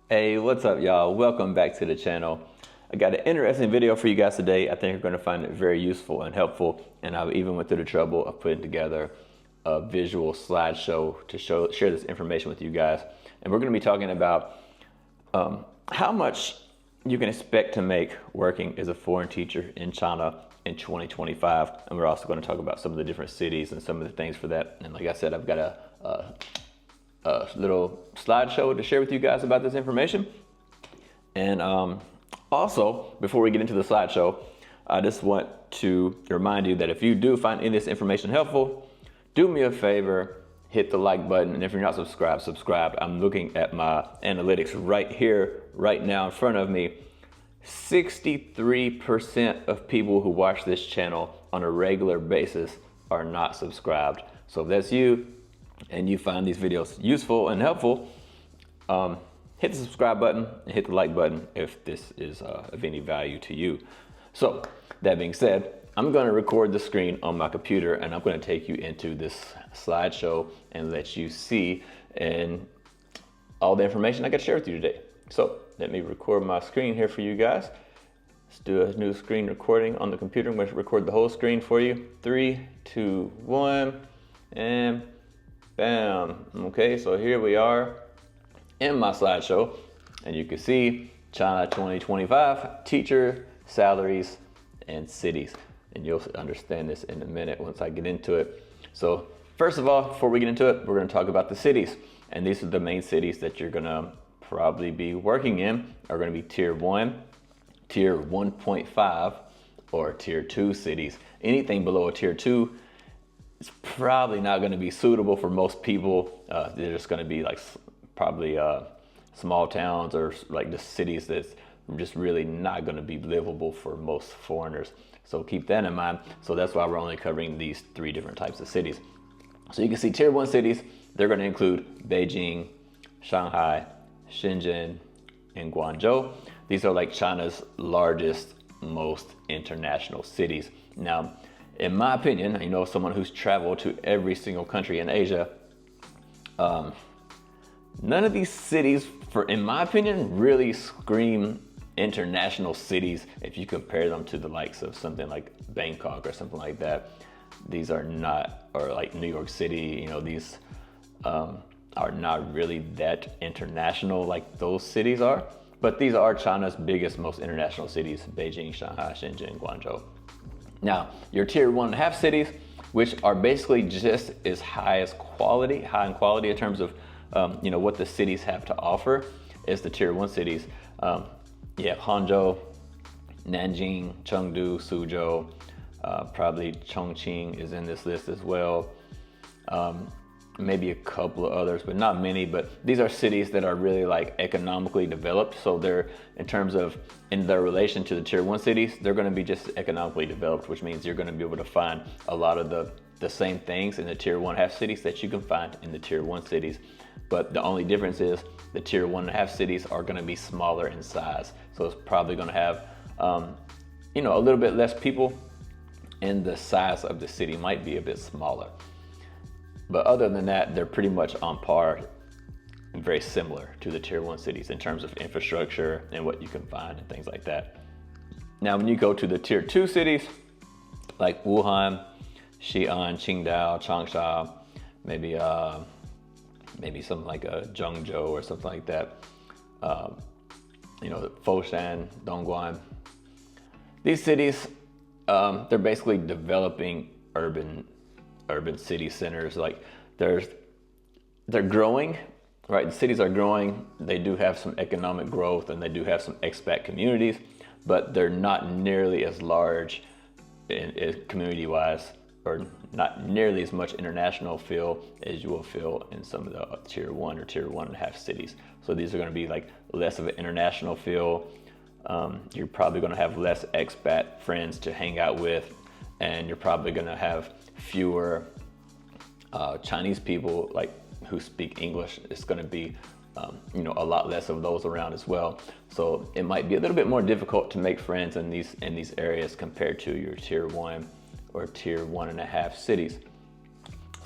Hey, what's up, y'all? Welcome back to the channel. I got an interesting video for you guys today. I think you're going to find it very useful and helpful, and I even went through the trouble of putting together a visual slideshow to share this information with you guys. And we're going to be talking about how much you can expect to make working as a foreign teacher in China in 2025. And we're also going to talk about some of the different cities and some of the things for that. And like I said, I've got a little slideshow to share with you guys about this information. And also, before we get into the slideshow, I just want to remind you that if you do find any of this information helpful, do me a favor, hit the like button. And if you're not subscribed, subscribe. I'm looking at my analytics right here, right now in front of me. 63% of people who watch this channel on a regular basis are not subscribed. So if that's you, and you find these videos useful and helpful, hit the subscribe button and hit the like button if this is of any value to you. So that being said, I'm going to record the screen on my computer and I'm going to take you into this slideshow and let you see and all the information I got to share with you today. So let me record my screen here for you guys. Let's do a new screen recording on the computer. I'm going to record the whole screen for you. 3, 2, 1, and bam. Okay, so here we are in my slideshow, and you can see China 2025 teacher salaries and cities. And you'll understand this in a minute once I get into it. So first of all, before we get into it, we're going to talk about the cities. And these are the main cities that you're going to probably be working in are going to be tier 1, tier 1.5, or tier 2 cities. Anything below a tier 2 it's probably not going to be suitable for most people. They're just going to be like probably small towns or like just cities that's just really not going to be livable for most foreigners. So keep that in mind. So that's why we're only covering these 3 different types of cities. So you can see tier 1 cities, they're going to include Beijing, Shanghai, Shenzhen, and Guangzhou. These are like China's largest, most international cities. Now, in my opinion, you know, someone who's traveled to every single country in Asia, none of these cities, in my opinion, really scream international cities if you compare them to the likes of something like Bangkok or something like that. These are not, or like New York City, you know, these are not really that international like those cities are. But these are China's biggest, most international cities: Beijing, Shanghai, Shenzhen, Guangzhou. Now, your tier 1.5 cities, which are basically just as high in quality in terms of you know what the cities have to offer, is the tier 1 cities. You have Hangzhou, Nanjing, Chengdu, Suzhou, probably Chongqing is in this list as well. Maybe a couple of others, but not many. But these are cities that are really like economically developed. So they're, in terms of in their relation to the tier 1 cities, they're going to be just economically developed, which means you're going to be able to find a lot of the same things in the tier 1.5 cities that you can find in the tier 1 cities. But the only difference is the tier 1.5 cities are going to be smaller in size. So it's probably going to have, you know, a little bit less people, and the size of the city might be a bit smaller. But other than that, they're pretty much on par and very similar to the tier 1 cities in terms of infrastructure and what you can find and things like that. Now, when you go to the tier 2 cities, like Wuhan, Xi'an, Qingdao, Changsha, maybe something like a Zhengzhou or something like that, you know, Foshan, Dongguan. These cities, they're basically developing urban city centers. Like they're growing, right? The cities are growing. They do have some economic growth and they do have some expat communities, but they're not nearly as large in community-wise, or not nearly as much international feel as you will feel in some of the tier 1 or tier 1.5 cities. So these are going to be like less of an international feel. You're probably going to have less expat friends to hang out with, and you're probably going to have fewer Chinese people like who speak English. It's going to be you know, a lot less of those around as well. So it might be a little bit more difficult to make friends in these areas compared to your tier 1 or tier 1.5 cities.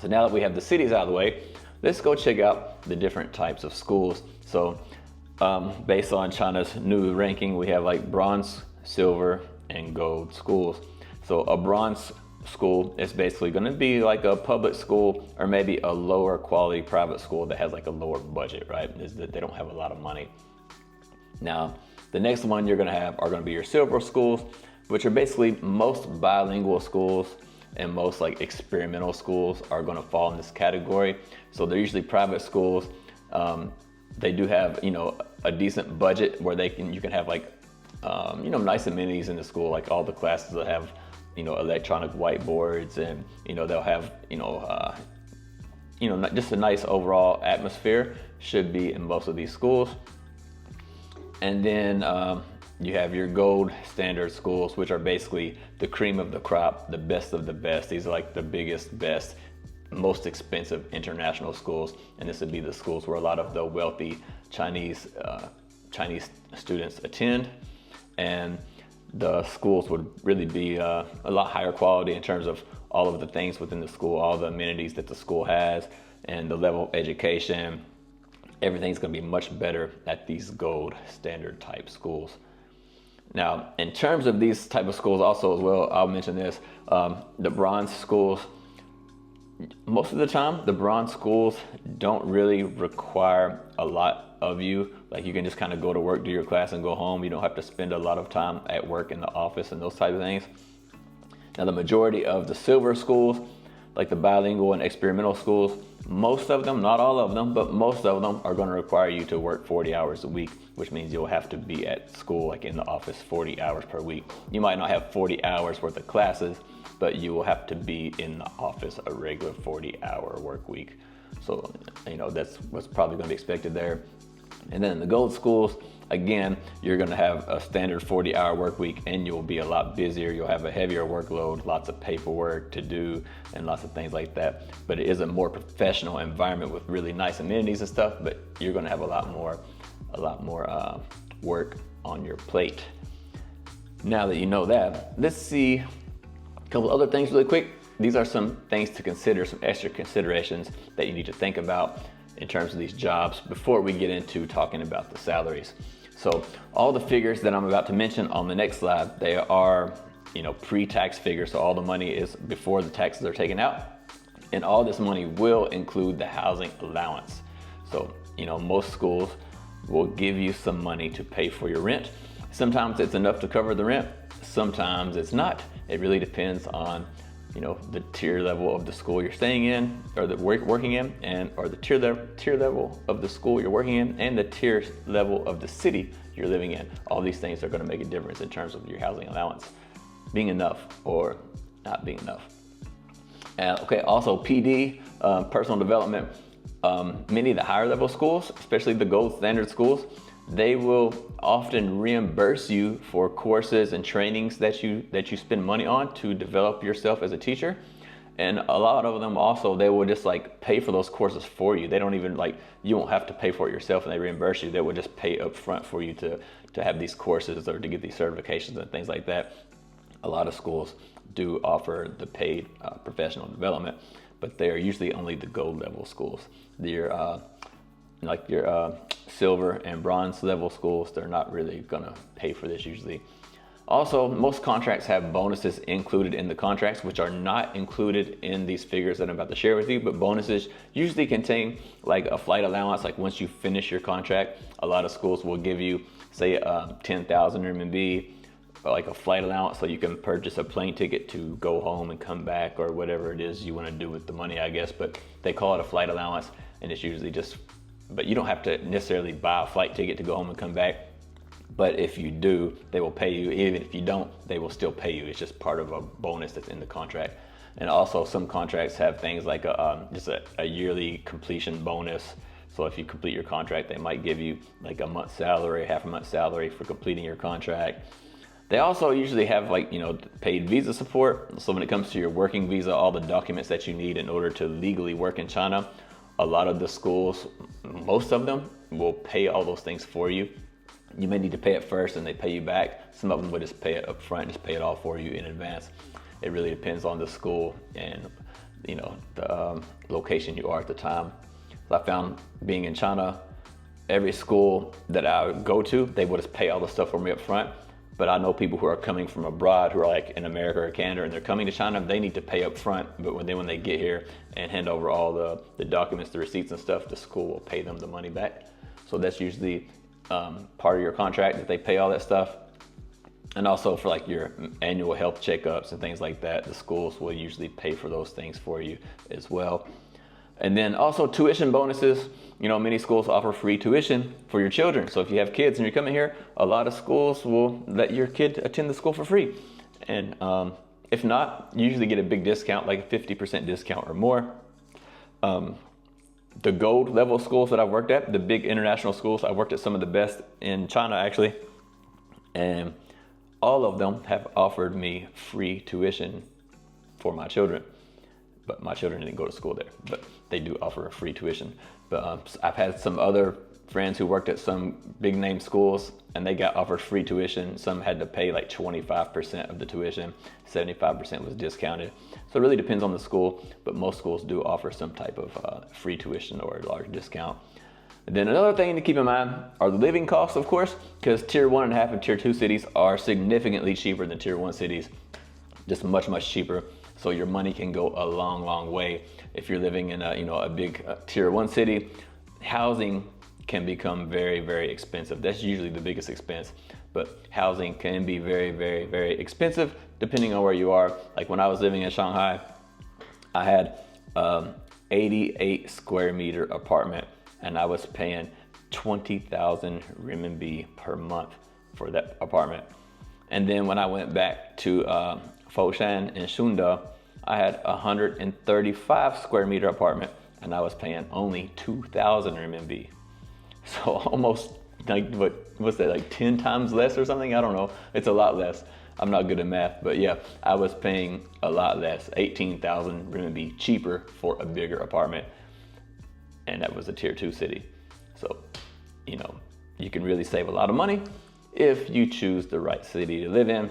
So now that we have the cities out of the way, let's go check out the different types of schools. So based on China's new ranking, we have like bronze, silver, and gold schools. So a bronze school is basically going to be like a public school or maybe a lower quality private school that has like a lower budget, right? Is that they don't have a lot of money. Now, the next one you're going to have are going to be your silver schools, which are basically most bilingual schools and most like experimental schools are going to fall in this category. So they're usually private schools. They do have, you know, a decent budget where you can have like, you know, nice amenities in the school. Like all the classes will have, you know, electronic whiteboards, and, you know, they'll have, you know, just a nice overall atmosphere should be in most of these schools. And then you have your gold standard schools, which are basically the cream of the crop, the best of the best. These are like the biggest, best, most expensive international schools. And this would be the schools where a lot of the wealthy Chinese students attend. And the schools would really be a lot higher quality in terms of all of the things within the school, all the amenities that the school has, and the level of education. Everything's going to be much better at these gold standard type schools. Now, in terms of these type of schools also as well, I'll mention this, the bronze schools, most of the time, the bronze schools don't really require a lot of you. Like you can just kind of go to work, do your class, and go home. You don't have to spend a lot of time at work in the office and those type of things. Now, the majority of the silver schools, like the bilingual and experimental schools, most of them, not all of them, but most of them are going to require you to work 40 hours a week, which means you'll have to be at school, like in the office, 40 hours per week. You might not have 40 hours worth of classes, but you will have to be in the office a regular 40-hour work week. So, you know, that's what's probably going to be expected there. And then in the gold schools, again, you're going to have a standard 40-hour work week, and you'll be a lot busier. You'll have a heavier workload, lots of paperwork to do, and lots of things like that. But it is a more professional environment with really nice amenities and stuff, but you're going to have a lot more work on your plate. Now that you know that, let's see a couple other things really quick. These are some things to consider, some extra considerations that you need to think about in terms of these jobs before we get into talking about the salaries. So all the figures that I'm about to mention on the next slide, they are, you know, pre-tax figures. So all the money is before the taxes are taken out. And all this money will include the housing allowance. So, you know, most schools will give you some money to pay for your rent. Sometimes it's enough to cover the rent. Sometimes it's not. It really depends on, you know, the tier level of the school you're staying in, or the working in, and or the tier level of the school you're working in, and the tier level of the city you're living in. All these things are going to make a difference in terms of your housing allowance being enough or not being enough. And okay, also PD, personal development. Many of the higher level schools, especially the gold standard schools, they will often reimburse you for courses and trainings that you spend money on to develop yourself as a teacher. And a lot of them also, they will just like pay for those courses for you. They don't even you won't have to pay for it yourself, and they reimburse you. They will just pay up front for you to have these courses or to get these certifications and things like that. A lot of schools do offer the paid professional development, but they are usually only the gold level schools. Your silver and bronze level schools, they're not really gonna pay for this usually. Also, most contracts have bonuses included in the contracts, which are not included in these figures that I'm about to share with you, but bonuses usually contain like a flight allowance. Like once you finish your contract, a lot of schools will give you, say, 10,000 RMB, like a flight allowance, so you can purchase a plane ticket to go home and come back, or whatever it is you wanna do with the money, I guess, but they call it a flight allowance, and it's usually just, but you don't have to necessarily buy a flight ticket to go home and come back. But if you do, they will pay you. Even if you don't, they will still pay you. It's just part of a bonus that's in the contract. And also some contracts have things like just a yearly completion bonus. So if you complete your contract, they might give you like a month's salary, half a month's salary for completing your contract. They also usually have paid visa support. So when it comes to your working visa, all the documents that you need in order to legally work in China, a lot of the schools, most of them, will pay all those things for you. You may need to pay it first and they pay you back. Some of them will just pay it up front, just pay it all for you in advance. It really depends on the school and the location you are at the time. So I found being in China, every school that I would go to, they would just pay all the stuff for me up front. But I know people who are coming from abroad, who are like in America or Canada, and they're coming to China, they need to pay up front. But when they get here and hand over all the documents, the receipts and stuff, the school will pay them the money back. So that's usually part of your contract, that they pay all that stuff. And also for like your annual health checkups and things like that, the schools will usually pay for those things for you as well. And then also tuition bonuses. You know, many schools offer free tuition for your children. So if you have kids and you're coming here, a lot of schools will let your kid attend the school for free. And if not, you usually get a big discount, like a 50% discount or more. The gold level schools that I've worked at, the big international schools, I worked at some of the best in China actually. And all of them have offered me free tuition for my children. But my children didn't go to school there, but they do offer a free tuition. But I've had some other friends who worked at some big name schools and they got offered free tuition. Some had to pay like 25% of the tuition, 75% was discounted. So it really depends on the school, but most schools do offer some type of free tuition or a large discount. And then another thing to keep in mind are the living costs, of course, because tier 1.5 and tier 2 cities are significantly cheaper than tier 1 cities, just much, much cheaper. So your money can go a long, long way. If you're living in a big tier 1 city, housing can become very, very expensive. That's usually the biggest expense, but housing can be very, very, very expensive depending on where you are. Like when I was living in Shanghai, I had 88 square meter apartment and I was paying 20,000 renminbi per month for that apartment. And then when I went back to Foshan in Shunda, I had a 135 square meter apartment and I was paying only 2,000 renminbi. So almost like, what's that, like 10 times less or something? I don't know. It's a lot less. I'm not good at math, but yeah, I was paying a lot less, 18,000 renminbi cheaper for a bigger apartment. And that was a tier 2 city. So, you know, you can really save a lot of money if you choose the right city to live in.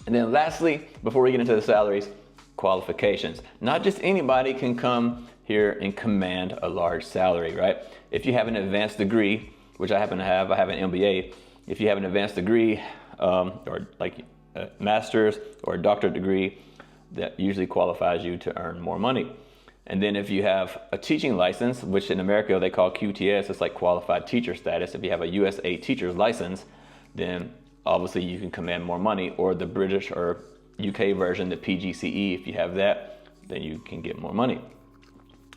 And then lastly, before we get into the salaries, qualifications. Not just anybody can come here and command a large salary, right? If you have an advanced degree, which I happen to have, I have an MBA. If you have an advanced degree or like a master's or a doctorate degree, that usually qualifies you to earn more money. And then if you have a teaching license, which in America they call QTS, it's like qualified teacher status. If you have a USA teacher's license, then obviously you can command more money, or the British or UK version, the PGCE, if you have that, then you can get more money.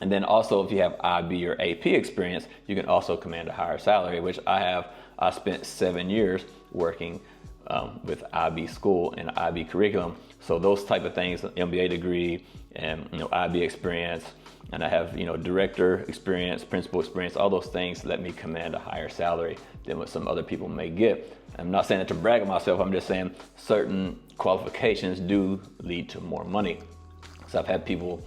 And then also if you have IB or AP experience, you can also command a higher salary, which I have. I spent 7 years working with IB school and IB curriculum. So those type of things, MBA degree and IB experience, and I have director experience, principal experience, all those things let me command a higher salary than what some other people may get. I'm not saying that to brag on myself, I'm just saying certain qualifications do lead to more money. So I've had people,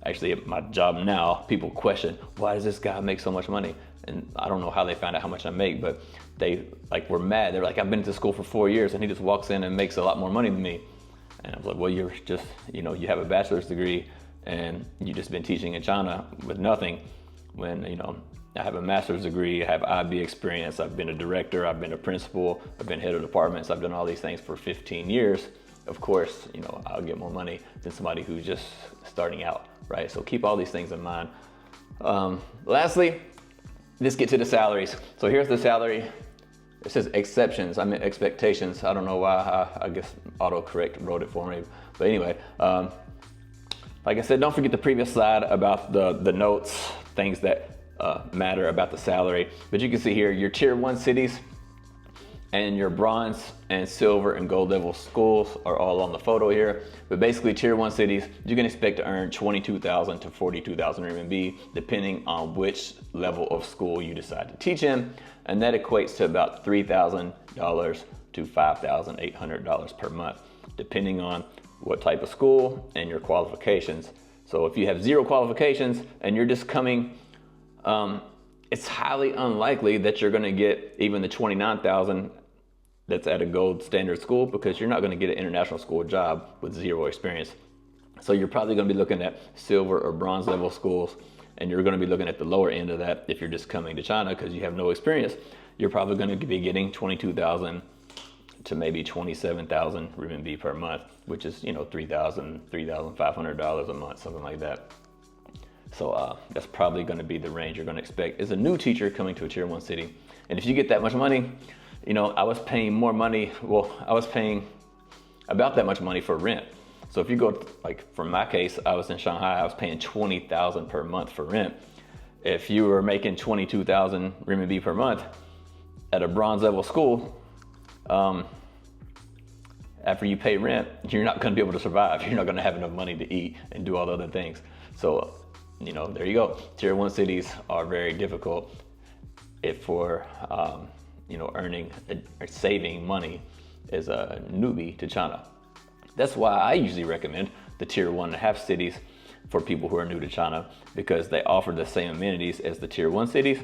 actually at my job now, people question, why does this guy make so much money? And I don't know how they found out how much I make, but they were mad. They're like, I've been to school for 4 years and he just walks in and makes a lot more money than me. And I was like, well, you're just, you have a bachelor's degree and you just been teaching in China with nothing. When, I have a master's degree, I have IB experience, I've been a director, I've been a principal, I've been head of departments, I've done all these things for 15 years. Of course, I'll get more money than somebody who's just starting out, right? So keep all these things in mind. Lastly, let's get to the salaries. So here's the salary. It says exceptions, I meant expectations. I don't know why, I guess autocorrect wrote it for me. But anyway, like I said, don't forget the previous slide about the notes, things that matter about the salary. But you can see here, your tier 1 cities and your bronze and silver and gold level schools are all on the photo here. But basically tier 1 cities, you can expect to earn 22,000 to 42,000 RMB, depending on which level of school you decide to teach in. And that equates to about $3,000 to $5,800 per month, depending on what type of school and your qualifications. So if you have 0 qualifications and you're just coming, it's highly unlikely that you're gonna get even the 29,000 that's at a gold standard school, because you're not gonna get an international school job with 0 experience. So you're probably gonna be looking at silver or bronze level schools. and you're going to be looking at the lower end of that if you're just coming to China because you have no experience. You're probably going to be getting 22,000 to maybe 27,000 RMB per month, which is, you know, $3,500 a month, something like that. So that's probably going to be the range you're going to expect as a new teacher coming to a tier 1 city. And if you get that much money, you know, I was paying more money. Well, I was paying about that much money for rent. So if you go, like for my case, I was in Shanghai, I was paying 20,000 per month for rent. If you were making 22,000 RMB per month at a bronze level school, after you pay rent, you're not going to be able to survive. You're not going to have enough money to eat and do all the other things. So, you know, there you go. Tier 1 cities are very difficult if for, you know, earning or saving money as a newbie to China. That's why I usually recommend the tier 1.5 cities for people who are new to China, because they offer the same amenities as the tier 1 cities,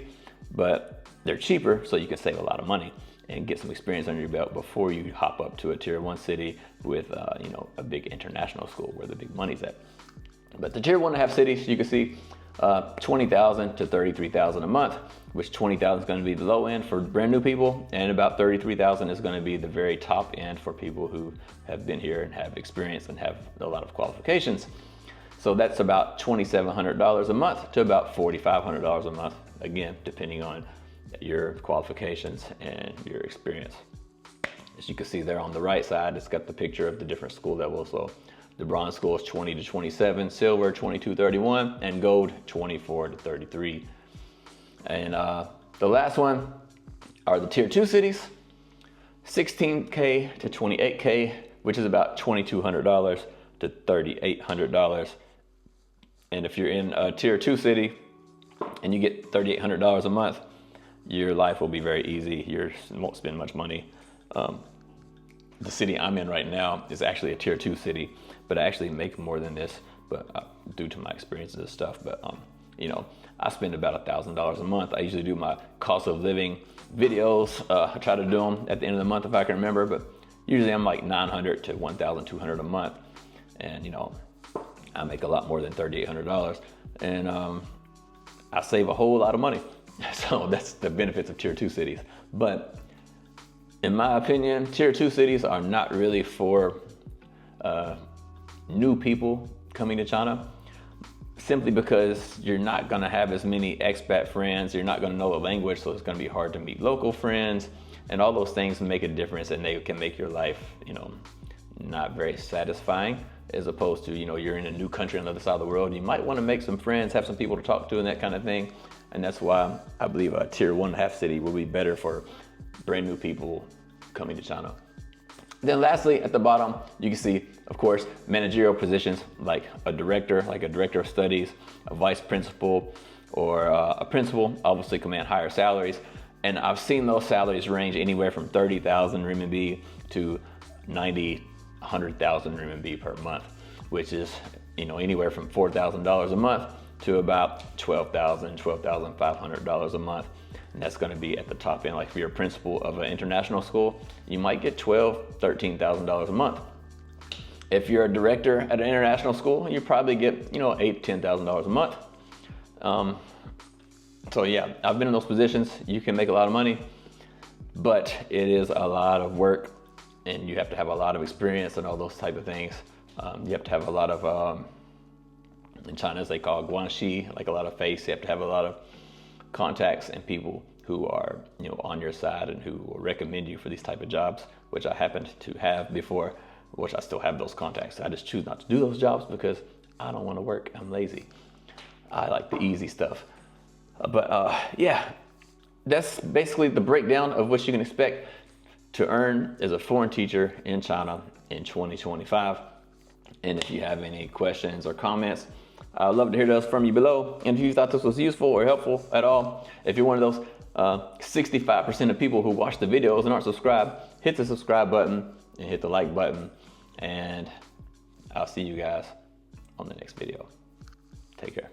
but they're cheaper, so you can save a lot of money and get some experience under your belt before you hop up to a tier 1 city with, you know, a big international school where the big money's at. But the tier 1.5 cities, you can see 20,000 to 33,000 a month, which 20,000 is going to be the low end for brand new people, and about 33,000 is going to be the very top end for people who have been here and have experience and have a lot of qualifications. So that's about $2,700 a month to about $4,500 a month, again, depending on your qualifications and your experience. As you can see there on the right side, it's got the picture of the different school levels. So the bronze school is 20 to 27, silver 22 to 31, and gold 24 to 33. And the last one are the tier 2 cities, 16K to 28K, which is about $2,200 to $3,800. And if you're in a tier 2 city and you get $3,800 a month, your life will be very easy. You won't spend much money. The city I'm in right now is actually a tier 2 city, but I actually make more than this, but due to my experiences and stuff. But you know, I spend about $1,000 a month. I usually do my cost of living videos. I try to do them at the end of the month if I can remember, but usually I'm like $900 to $1,200 a month, and you know, I make a lot more than $3,800, and I save a whole lot of money. So that's the benefits of tier 2 cities. But in my opinion, tier 2 cities are not really for new people coming to China, simply because you're not gonna have as many expat friends, you're not gonna know the language, so it's gonna be hard to meet local friends, and all those things make a difference, and they can make your life, you know, not very satisfying, as opposed to, you know, you're in a new country on the other side of the world, you might wanna make some friends, have some people to talk to and that kind of thing. And that's why I believe a tier 1.5 city will be better for brand new people coming to China. Then lastly, at the bottom, you can see, of course, managerial positions like a director of studies, a vice principal, or a principal obviously command higher salaries. And I've seen those salaries range anywhere from 30,000 RMB to 90, 100,000 RMB per month, which is, you know, anywhere from $4,000 a month to about $12,000, $12,500 a month. And that's gonna be at the top end. Like if you're a principal of an international school, you might get $12,000, $13,000 a month. If you're a director at an international school, you probably get, you know, $8,000 to $10,000 a month. So yeah, I've been in those positions. You can make a lot of money, but it is a lot of work, and you have to have a lot of experience and all those type of things. You have to have a lot of, in China, as they call it, guanxi, like a lot of face. You have to have a lot of contacts and people who are, you know, on your side and who will recommend you for these type of jobs, which I happened to have before, which I still have those contacts. I just choose not to do those jobs because I don't want to work. I'm lazy. I like the easy stuff. But yeah, that's basically the breakdown of what you can expect to earn as a foreign teacher in China in 2025. And if you have any questions or comments, I'd love to hear those from you below. And if you thought this was useful or helpful at all, if you're one of those 65% of people who watch the videos and aren't subscribed, hit the subscribe button and hit the like button. And I'll see you guys on the next video. Take care.